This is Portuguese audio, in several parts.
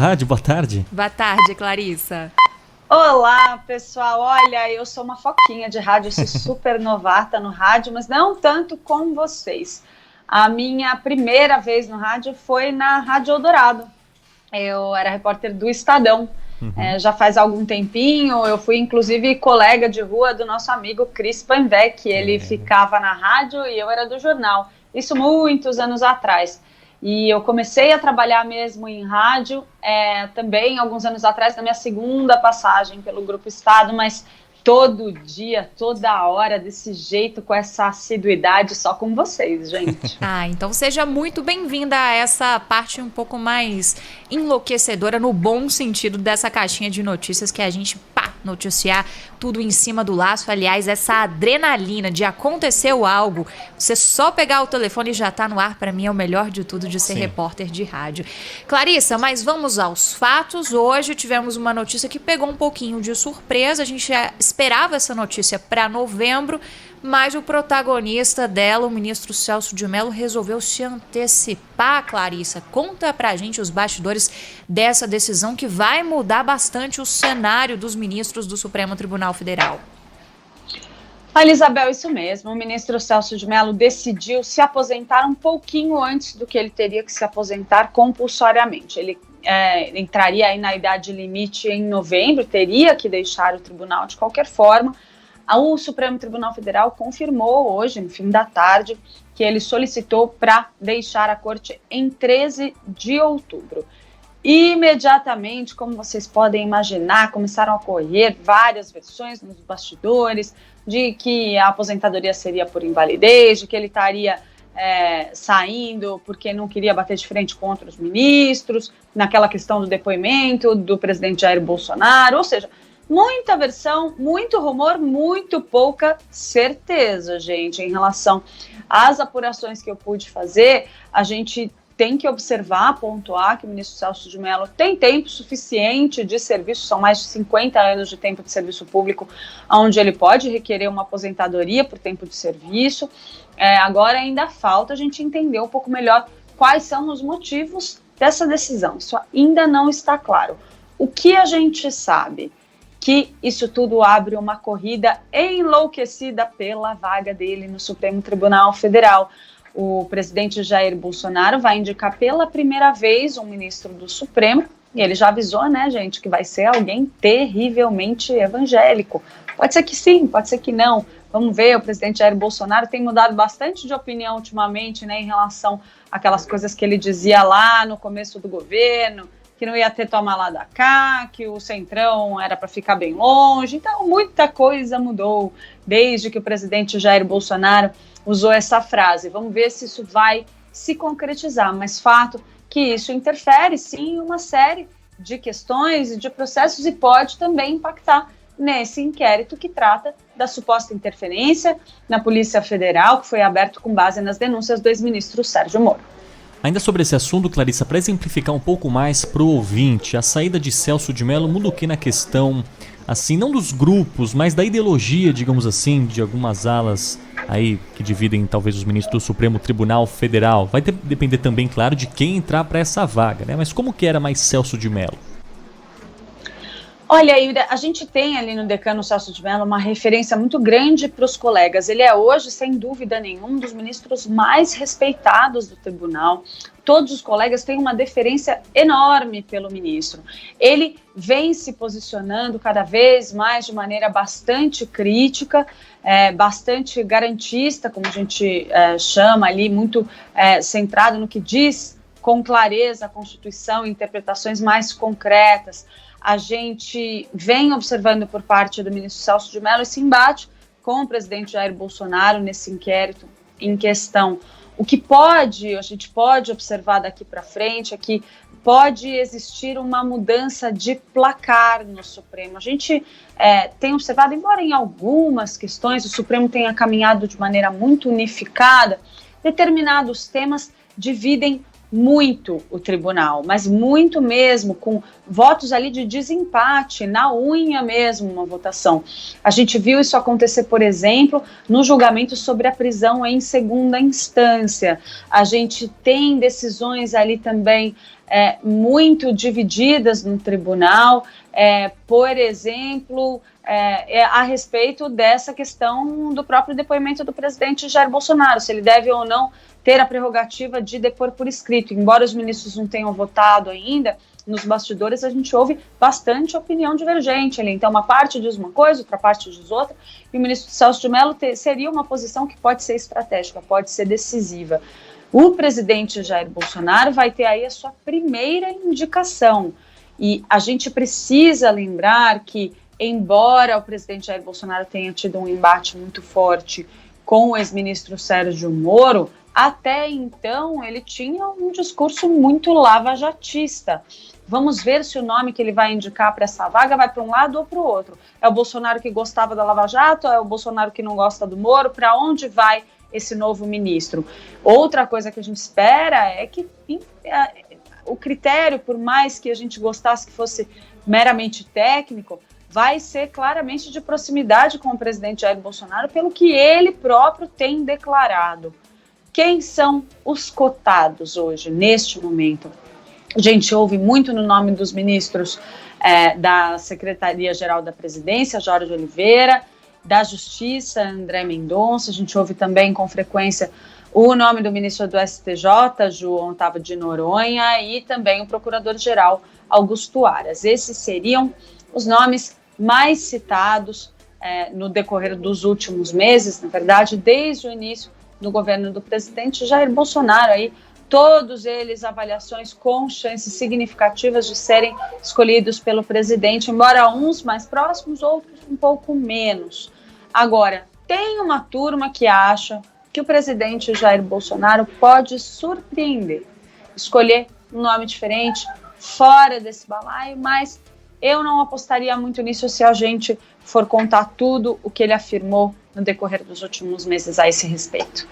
Rádio. Boa tarde. Boa tarde, Clarissa. Olá, pessoal. Olha, eu sou uma foquinha de rádio, eu sou super novata no rádio, mas não tanto como vocês. A minha primeira vez no rádio foi na Rádio Eldorado. Eu era repórter do Estadão. Já faz algum tempinho. Eu fui, inclusive, colega de rua do nosso amigo Cris Panvec. Ele ficava na rádio e eu era do jornal. Isso muitos anos atrás. E eu comecei a trabalhar mesmo em rádio também alguns anos atrás, na minha segunda passagem pelo Grupo Estado, mas todo dia, toda hora, desse jeito, com essa assiduidade, só com vocês, gente. Então seja muito bem-vinda a essa parte um pouco mais enlouquecedora, no bom sentido, dessa caixinha de notícias que a gente, noticiar tudo em cima do laço. Aliás, essa adrenalina de aconteceu algo, você só pegar o telefone e já tá no ar, para mim é o melhor de tudo de ser repórter de rádio. Clarissa, mas vamos aos fatos. Hoje tivemos uma notícia que pegou um pouquinho de surpresa, a gente já esperava essa notícia para novembro, mas o protagonista dela, o ministro Celso de Mello, resolveu se antecipar. Clarissa, conta pra gente os bastidores dessa decisão que vai mudar bastante o cenário dos ministros do Supremo Tribunal Federal. Olha, Isabel, isso mesmo. O ministro Celso de Mello decidiu se aposentar um pouquinho antes do que ele teria que se aposentar compulsoriamente. Ele entraria aí na idade limite em novembro, teria que deixar o tribunal de qualquer forma. O Supremo Tribunal Federal confirmou hoje, no fim da tarde, que ele solicitou para deixar a corte em 13 de outubro. Imediatamente, como vocês podem imaginar, começaram a correr várias versões nos bastidores de que a aposentadoria seria por invalidez, de que ele estaria saindo porque não queria bater de frente contra os ministros, naquela questão do depoimento do presidente Jair Bolsonaro, ou seja, muita versão, muito rumor, muito pouca certeza, gente. Em relação às apurações que eu pude fazer, a gente tem que observar, pontuar que o ministro Celso de Mello tem tempo suficiente de serviço, são mais de 50 anos de tempo de serviço público, onde ele pode requerer uma aposentadoria por tempo de serviço. Agora ainda falta a gente entender um pouco melhor quais são os motivos dessa decisão. Isso ainda não está claro. O que a gente sabe? Que isso tudo abre uma corrida enlouquecida pela vaga dele no Supremo Tribunal Federal. O presidente Jair Bolsonaro vai indicar pela primeira vez um ministro do Supremo, e ele já avisou, né, gente, que vai ser alguém terrivelmente evangélico. Pode ser que sim, pode ser que não. Vamos ver, o presidente Jair Bolsonaro tem mudado bastante de opinião ultimamente, né, em relação àquelas coisas que ele dizia lá no começo do governo, que não ia ter toma lá da cá, que o Centrão era para ficar bem longe. Então, muita coisa mudou desde que o presidente Jair Bolsonaro usou essa frase. Vamos ver se isso vai se concretizar, mas fato que isso interfere, sim, em uma série de questões e de processos e pode também impactar nesse inquérito que trata da suposta interferência na Polícia Federal, que foi aberto com base nas denúncias do ex-ministro Sérgio Moro. Ainda sobre esse assunto, Clarissa, para exemplificar um pouco mais para o ouvinte, a saída de Celso de Mello muda o que na questão, assim, não dos grupos, mas da ideologia, digamos assim, de algumas alas aí que dividem talvez os ministros do Supremo Tribunal Federal? Vai depender também, claro, de quem entrar para essa vaga, né? Mas como que era mais Celso de Mello? Olha, Ira, a gente tem ali no decano Celso de Mello uma referência muito grande para os colegas. Ele é hoje, sem dúvida nenhuma, um dos ministros mais respeitados do tribunal. Todos os colegas têm uma deferência enorme pelo ministro. Ele vem se posicionando cada vez mais de maneira bastante crítica, bastante garantista, como a gente chama ali, muito centrado no que diz com clareza a Constituição, interpretações mais concretas. A gente vem observando por parte do ministro Celso de Mello esse embate com o presidente Jair Bolsonaro nesse inquérito em questão. O que a gente pode observar daqui para frente é que pode existir uma mudança de placar no Supremo. A gente tem observado, embora em algumas questões o Supremo tenha caminhado de maneira muito unificada, determinados temas dividem muito o tribunal, mas muito mesmo, com votos ali de desempate, na unha mesmo, uma votação. A gente viu isso acontecer, por exemplo, no julgamento sobre a prisão em segunda instância. A gente tem decisões ali também muito divididas no tribunal, por exemplo, a respeito dessa questão do próprio depoimento do presidente Jair Bolsonaro, se ele deve ou não ter a prerrogativa de depor por escrito. Embora os ministros não tenham votado ainda, nos bastidores a gente ouve bastante opinião divergente ali. Então, uma parte diz uma coisa, outra parte diz outra, e o ministro Celso de Mello seria uma posição que pode ser estratégica, pode ser decisiva. O presidente Jair Bolsonaro vai ter aí a sua primeira indicação, e a gente precisa lembrar que, embora o presidente Jair Bolsonaro tenha tido um embate muito forte com o ex-ministro Sérgio Moro, até então ele tinha um discurso muito lavajatista. Vamos ver se o nome que ele vai indicar para essa vaga vai para um lado ou para o outro. É o Bolsonaro que gostava da Lava Jato? É o Bolsonaro que não gosta do Moro? Para onde vai esse novo ministro? Outra coisa que a gente espera é que o critério, por mais que a gente gostasse que fosse meramente técnico, vai ser claramente de proximidade com o presidente Jair Bolsonaro, pelo que ele próprio tem declarado. Quem são os cotados hoje, neste momento? A gente ouve muito no nome dos ministros da Secretaria-Geral da Presidência, Jorge Oliveira, da Justiça, André Mendonça. A gente ouve também com frequência o nome do ministro do STJ, João Otávio de Noronha, e também o Procurador-Geral, Augusto Aras. Esses seriam os nomes mais citados no decorrer dos últimos meses, na verdade, desde o início do governo do presidente Jair Bolsonaro, aí, todos eles avaliações com chances significativas de serem escolhidos pelo presidente, embora uns mais próximos, outros um pouco menos. Agora, tem uma turma que acha que o presidente Jair Bolsonaro pode surpreender, escolher um nome diferente, fora desse balaio, mas eu não apostaria muito nisso se a gente for contar tudo o que ele afirmou no decorrer dos últimos meses a esse respeito.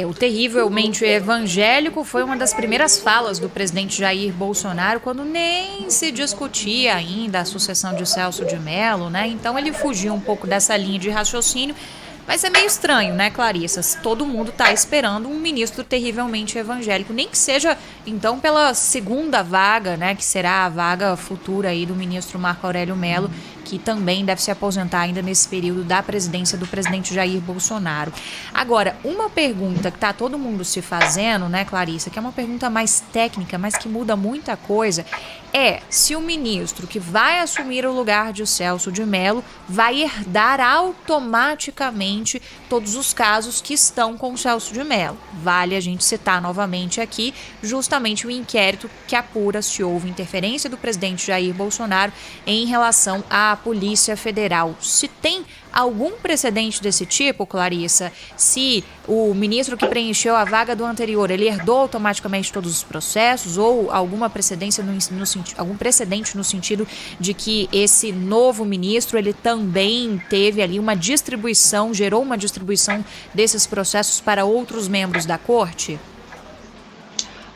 O terrivelmente evangélico foi uma das primeiras falas do presidente Jair Bolsonaro, quando nem se discutia ainda a sucessão de Celso de Mello, né? Então ele fugiu um pouco dessa linha de raciocínio. Mas é meio estranho, né, Clarissa? Todo mundo está esperando um ministro terrivelmente evangélico, nem que seja, então, pela segunda vaga, né, que será a vaga futura aí do ministro Marco Aurélio Mello, que também deve se aposentar ainda nesse período da presidência do presidente Jair Bolsonaro. Agora, uma pergunta que está todo mundo se fazendo, né, Clarissa, que é uma pergunta mais técnica, mas que muda muita coisa, é se o ministro que vai assumir o lugar de Celso de Mello vai herdar automaticamente todos os casos que estão com o Celso de Mello. Vale a gente citar novamente aqui justamente o inquérito que apura se houve interferência do presidente Jair Bolsonaro em relação à Polícia Federal. Se tem algum precedente desse tipo, Clarissa, se o ministro que preencheu a vaga do anterior, ele herdou automaticamente todos os processos, ou alguma precedência algum precedente no sentido de que esse novo ministro, ele também teve ali uma distribuição, gerou uma distribuição desses processos para outros membros da corte?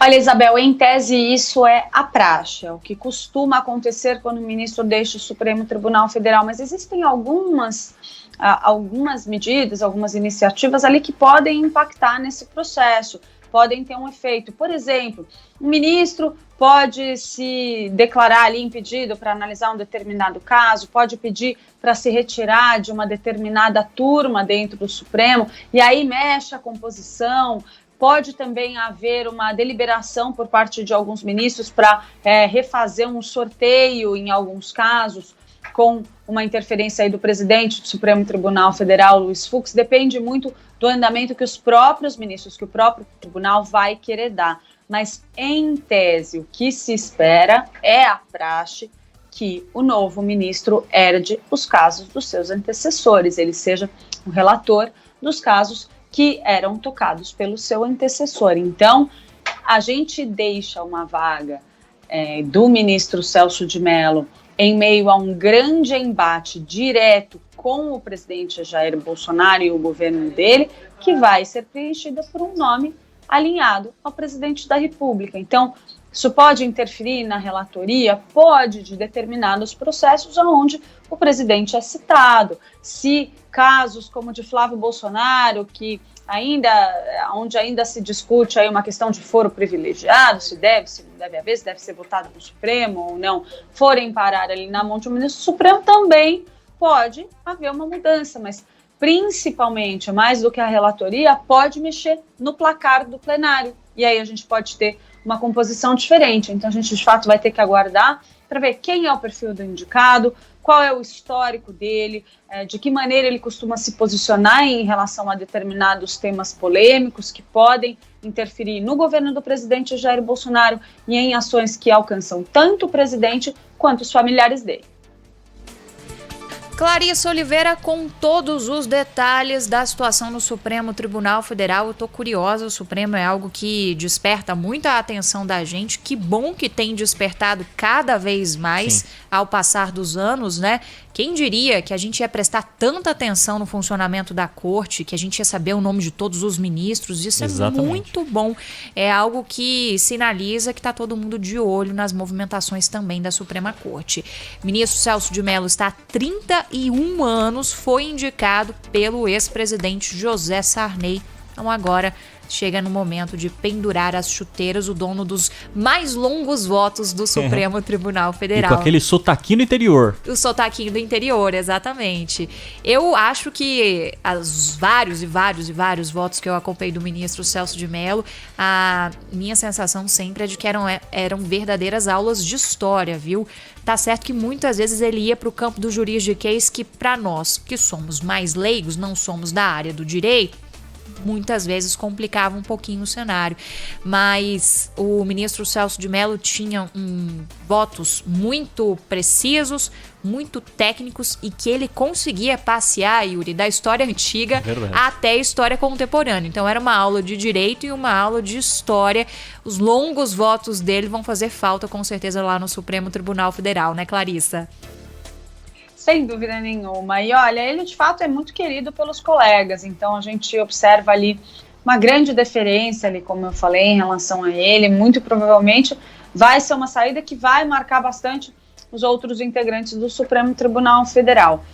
Olha, Isabel, em tese isso é a praxe, é o que costuma acontecer quando o ministro deixa o Supremo Tribunal Federal, mas existem algumas medidas, algumas iniciativas ali que podem impactar nesse processo, podem ter um efeito. Por exemplo, um ministro pode se declarar ali impedido para analisar um determinado caso, pode pedir para se retirar de uma determinada turma dentro do Supremo, e aí mexe a composição. Pode também haver uma deliberação por parte de alguns ministros para refazer um sorteio em alguns casos, com uma interferência aí do presidente do Supremo Tribunal Federal, Luiz Fux. Depende muito do andamento que os próprios ministros, que o próprio tribunal vai querer dar. Mas, em tese, o que se espera é a praxe que o novo ministro herde os casos dos seus antecessores, ele seja o relator dos casos que eram tocados pelo seu antecessor. Então, a gente deixa uma vaga do ministro Celso de Mello em meio a um grande embate direto com o presidente Jair Bolsonaro e o governo dele, que vai ser preenchida por um nome alinhado ao presidente da República. Então, isso pode interferir na relatoria? Pode, de determinados processos onde o presidente é citado. Se casos como o de Flávio Bolsonaro, que onde ainda se discute aí uma questão de foro privilegiado, se não deve haver, se deve ser votado no Supremo ou não, forem parar ali na mão de um ministro Supremo, também pode haver uma mudança, mas principalmente, mais do que a relatoria, pode mexer no placar do plenário, e aí a gente pode ter uma composição diferente. Então a gente de fato vai ter que aguardar para ver quem é o perfil do indicado, qual é o histórico dele, de que maneira ele costuma se posicionar em relação a determinados temas polêmicos que podem interferir no governo do presidente Jair Bolsonaro e em ações que alcançam tanto o presidente quanto os familiares dele. Clarissa Oliveira com todos os detalhes da situação no Supremo Tribunal Federal. Eu tô curiosa, o Supremo é algo que desperta muita atenção da gente. Que bom que tem despertado cada vez mais ao passar dos anos, né? Quem diria que a gente ia prestar tanta atenção no funcionamento da corte, que a gente ia saber o nome de todos os ministros? Isso Exatamente. É muito bom. É algo que sinaliza que está todo mundo de olho nas movimentações também da Suprema Corte. O ministro Celso de Mello está há 31 anos, foi indicado pelo ex-presidente José Sarney. Então agora chega no momento de pendurar as chuteiras, o dono dos mais longos votos do Supremo Tribunal Federal. E com aquele sotaquinho no interior. O sotaquinho do interior, exatamente. Eu acho que os vários votos que eu acompanhei do ministro Celso de Mello, a minha sensação sempre é de que eram verdadeiras aulas de história, viu? Tá certo que muitas vezes ele ia para o campo do juridiquês, que para nós, que somos mais leigos, não somos da área do direito, muitas vezes complicava um pouquinho o cenário, mas o ministro Celso de Mello tinha votos muito precisos, muito técnicos e que ele conseguia passear, Yuri, da história antiga até a história contemporânea. Então era uma aula de direito e uma aula de história. Os longos votos dele vão fazer falta com certeza lá no Supremo Tribunal Federal, né, Clarissa? Sem dúvida nenhuma. E olha, ele de fato é muito querido pelos colegas, então a gente observa ali uma grande deferência ali, como eu falei, em relação a ele. Muito provavelmente vai ser uma saída que vai marcar bastante os outros integrantes do Supremo Tribunal Federal.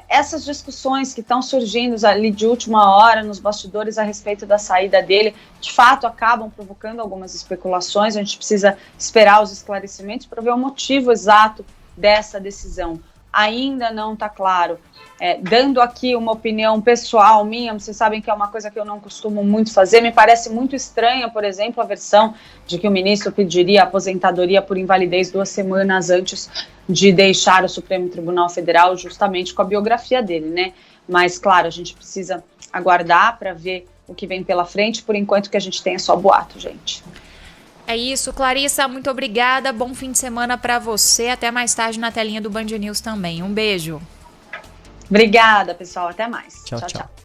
Essas discussões que estão surgindo ali de última hora nos bastidores a respeito da saída dele, de fato acabam provocando algumas especulações. A gente precisa esperar os esclarecimentos para ver o motivo exato dessa decisão. Ainda não está claro. Dando aqui uma opinião pessoal minha, vocês sabem que é uma coisa que eu não costumo muito fazer, me parece muito estranha, por exemplo, a versão de que o ministro pediria aposentadoria por invalidez 2 semanas antes de deixar o Supremo Tribunal Federal, justamente com a biografia dele, né? Mas, claro, a gente precisa aguardar para ver o que vem pela frente, por enquanto que a gente tem é só boato, gente. É isso, Clarissa, muito obrigada, bom fim de semana para você, até mais tarde na telinha do Band News também. Um beijo. Obrigada, pessoal, até mais. Tchau, tchau.